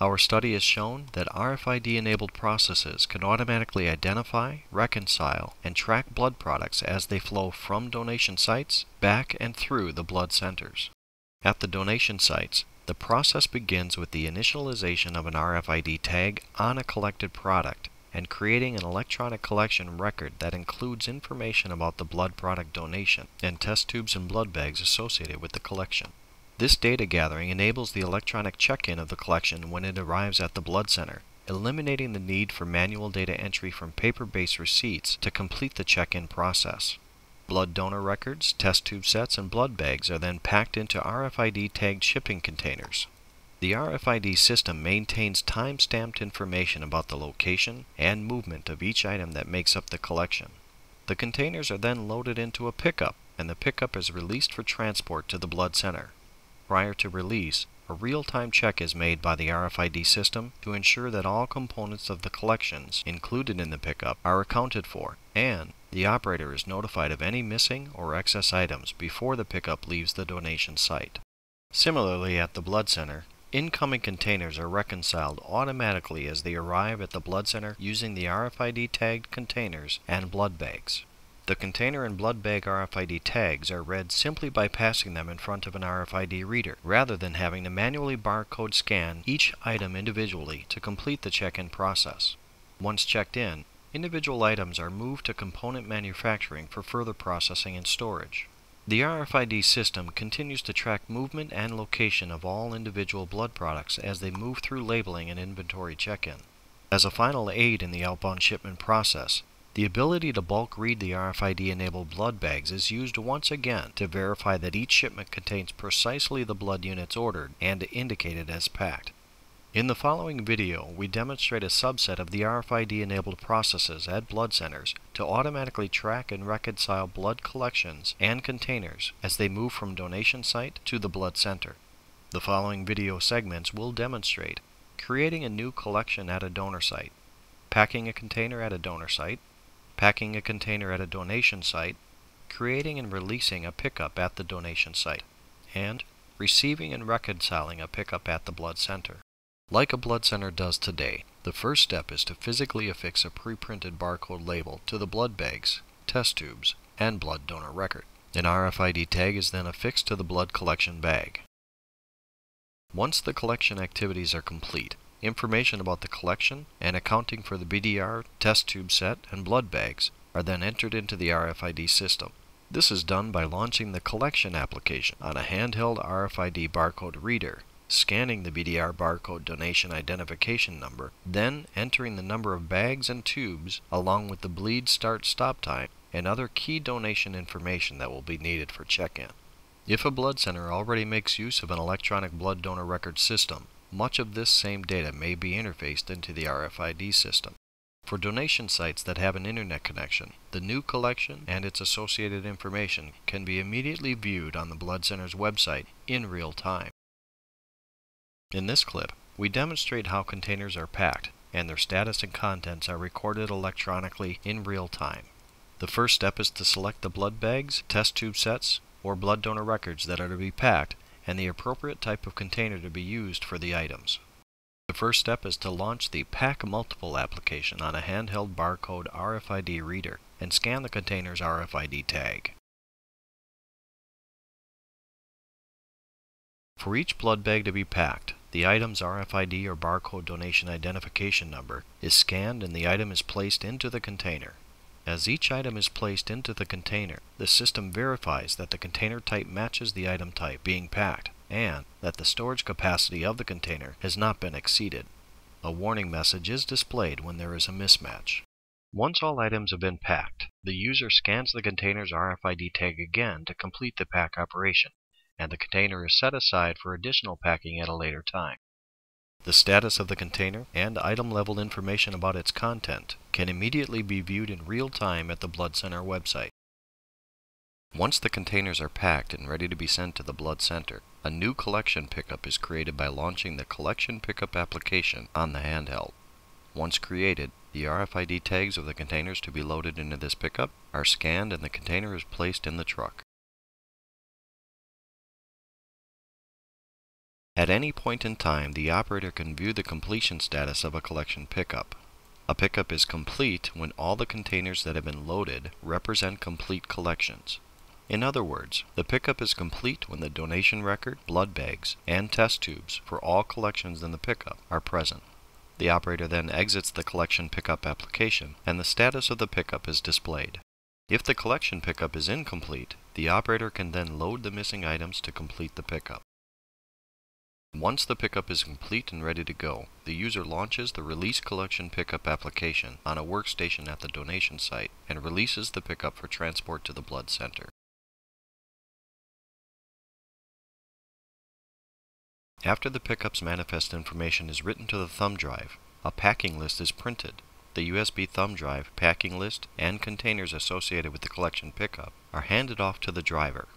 Our study has shown that RFID-enabled processes can automatically identify, reconcile, and track blood products as they flow from donation sites back and through the blood centers. At the donation sites, the process begins with the initialization of an RFID tag on a collected product and creating an electronic collection record that includes information about the blood product donation and test tubes and blood bags associated with the collection. This data gathering enables the electronic check-in of the collection when it arrives at the blood center, eliminating the need for manual data entry from paper-based receipts to complete the check-in process. Blood donor records, test tube sets, and blood bags are then packed into RFID-tagged shipping containers. The RFID system maintains time-stamped information about the location and movement of each item that makes up the collection. The containers are then loaded into a pickup, and the pickup is released for transport to the blood center. Prior to release, a real-time check is made by the RFID system to ensure that all components of the collections included in the pickup are accounted for, and the operator is notified of any missing or excess items before the pickup leaves the donation site. Similarly, at the blood center, incoming containers are reconciled automatically as they arrive at the blood center using the RFID-tagged containers and blood bags. The container and blood bag RFID tags are read simply by passing them in front of an RFID reader, rather than having to manually barcode scan each item individually to complete the check-in process. Once checked in, individual items are moved to component manufacturing for further processing and storage. The RFID system continues to track movement and location of all individual blood products as they move through labeling and inventory check-in. As a final aid in the outbound shipment process, the ability to bulk read the RFID-enabled blood bags is used once again to verify that each shipment contains precisely the blood units ordered and indicated as packed. In the following video, we demonstrate a subset of the RFID-enabled processes at blood centers to automatically track and reconcile blood collections and containers as they move from donation site to the blood center. The following video segments will demonstrate creating a new collection at a donor site, packing a container at a donor site, packing a container at a donation site, creating and releasing a pickup at the donation site, and receiving and reconciling a pickup at the blood center. Like a blood center does today, the first step is to physically affix a pre-printed barcode label to the blood bags, test tubes, and blood donor record. An RFID tag is then affixed to the blood collection bag. Once the collection activities are complete, information about the collection and accounting for the BDR, test tube set, and blood bags are then entered into the RFID system. This is done by launching the collection application on a handheld RFID barcode reader, scanning the BDR barcode donation identification number, then entering the number of bags and tubes along with the bleed start-stop time and other key donation information that will be needed for check-in. If a blood center already makes use of an electronic blood donor record system, much of this same data may be interfaced into the RFID system. For donation sites that have an internet connection, the new collection and its associated information can be immediately viewed on the blood center's website in real time. In this clip, we demonstrate how containers are packed and their status and contents are recorded electronically in real time. The first step is to select the blood bags, test tube sets, or blood donor records that are to be packed and the appropriate type of container to be used for the items. The first step is to launch the Pack Multiple application on a handheld barcode RFID reader and scan the container's RFID tag. For each blood bag to be packed, the item's RFID or barcode donation identification number is scanned and the item is placed into the container. As each item is placed into the container, the system verifies that the container type matches the item type being packed and that the storage capacity of the container has not been exceeded. A warning message is displayed when there is a mismatch. Once all items have been packed, the user scans the container's RFID tag again to complete the pack operation, and the container is set aside for additional packing at a later time. The status of the container and item-level information about its content can immediately be viewed in real time at the blood center website. Once the containers are packed and ready to be sent to the blood center, a new collection pickup is created by launching the Collection Pickup application on the handheld. Once created, the RFID tags of the containers to be loaded into this pickup are scanned and the container is placed in the truck. At any point in time, the operator can view the completion status of a collection pickup. A pickup is complete when all the containers that have been loaded represent complete collections. In other words, the pickup is complete when the donation record, blood bags, and test tubes for all collections in the pickup are present. The operator then exits the collection pickup application, and the status of the pickup is displayed. If the collection pickup is incomplete, the operator can then load the missing items to complete the pickup. Once the pickup is complete and ready to go, the user launches the Release Collection Pickup application on a workstation at the donation site and releases the pickup for transport to the blood center. After the pickup's manifest information is written to the thumb drive, a packing list is printed. The USB thumb drive, packing list, and containers associated with the collection pickup are handed off to the driver.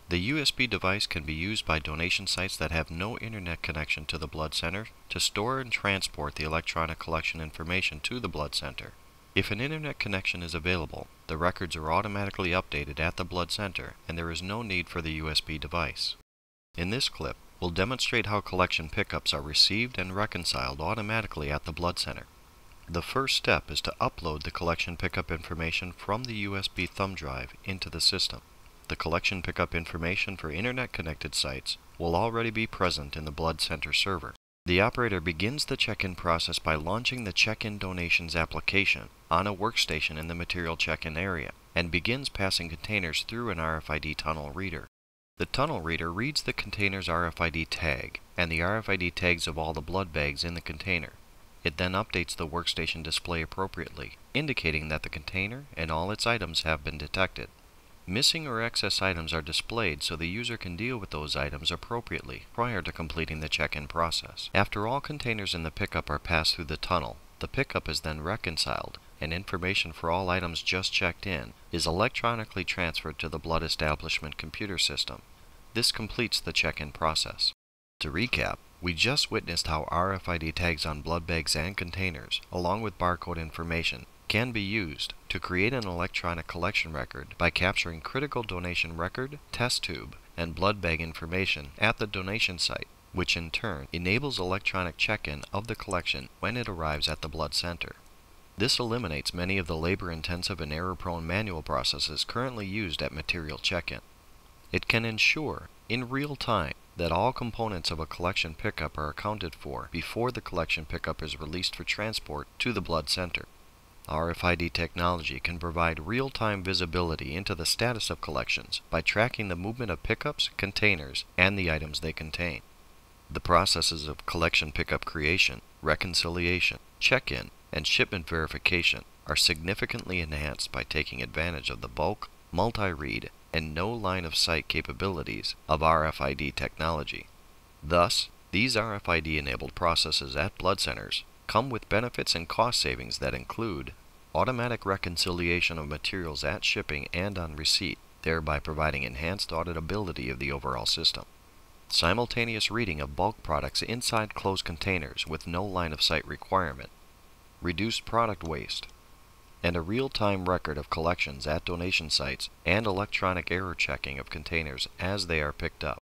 The USB device can be used by donation sites that have no internet connection to the blood center to store and transport the electronic collection information to the blood center. If an internet connection is available, the records are automatically updated at the blood center and there is no need for the USB device. In this clip, we'll demonstrate how collection pickups are received and reconciled automatically at the blood center. The first step is to upload the collection pickup information from the USB thumb drive into the system. The collection pickup information for internet-connected sites will already be present in the blood center server. The operator begins the check-in process by launching the Check-in Donations application on a workstation in the material check-in area and begins passing containers through an RFID tunnel reader. The tunnel reader reads the container's RFID tag and the RFID tags of all the blood bags in the container. It then updates the workstation display appropriately, indicating that the container and all its items have been detected. Missing or excess items are displayed so the user can deal with those items appropriately prior to completing the check-in process. After all containers in the pickup are passed through the tunnel, the pickup is then reconciled and information for all items just checked in is electronically transferred to the blood establishment computer system. This completes the check-in process. To recap, we just witnessed how RFID tags on blood bags and containers, along with barcode information, can be used to create an electronic collection record by capturing critical donation record, test tube, and blood bag information at the donation site, which in turn enables electronic check-in of the collection when it arrives at the blood center. This eliminates many of the labor-intensive and error-prone manual processes currently used at material check-in. It can ensure, in real time, that all components of a collection pickup are accounted for before the collection pickup is released for transport to the blood center. RFID technology can provide real-time visibility into the status of collections by tracking the movement of pickups, containers, and the items they contain. The processes of collection pickup creation, reconciliation, check-in, and shipment verification are significantly enhanced by taking advantage of the bulk, multi-read, and no line-of-sight capabilities of RFID technology. Thus, these RFID-enabled processes at blood centers come with benefits and cost savings that include automatic reconciliation of materials at shipping and on receipt, thereby providing enhanced auditability of the overall system. Simultaneous reading of bulk products inside closed containers with no line-of-sight requirement. Reduced product waste. And a real-time record of collections at donation sites and electronic error checking of containers as they are picked up.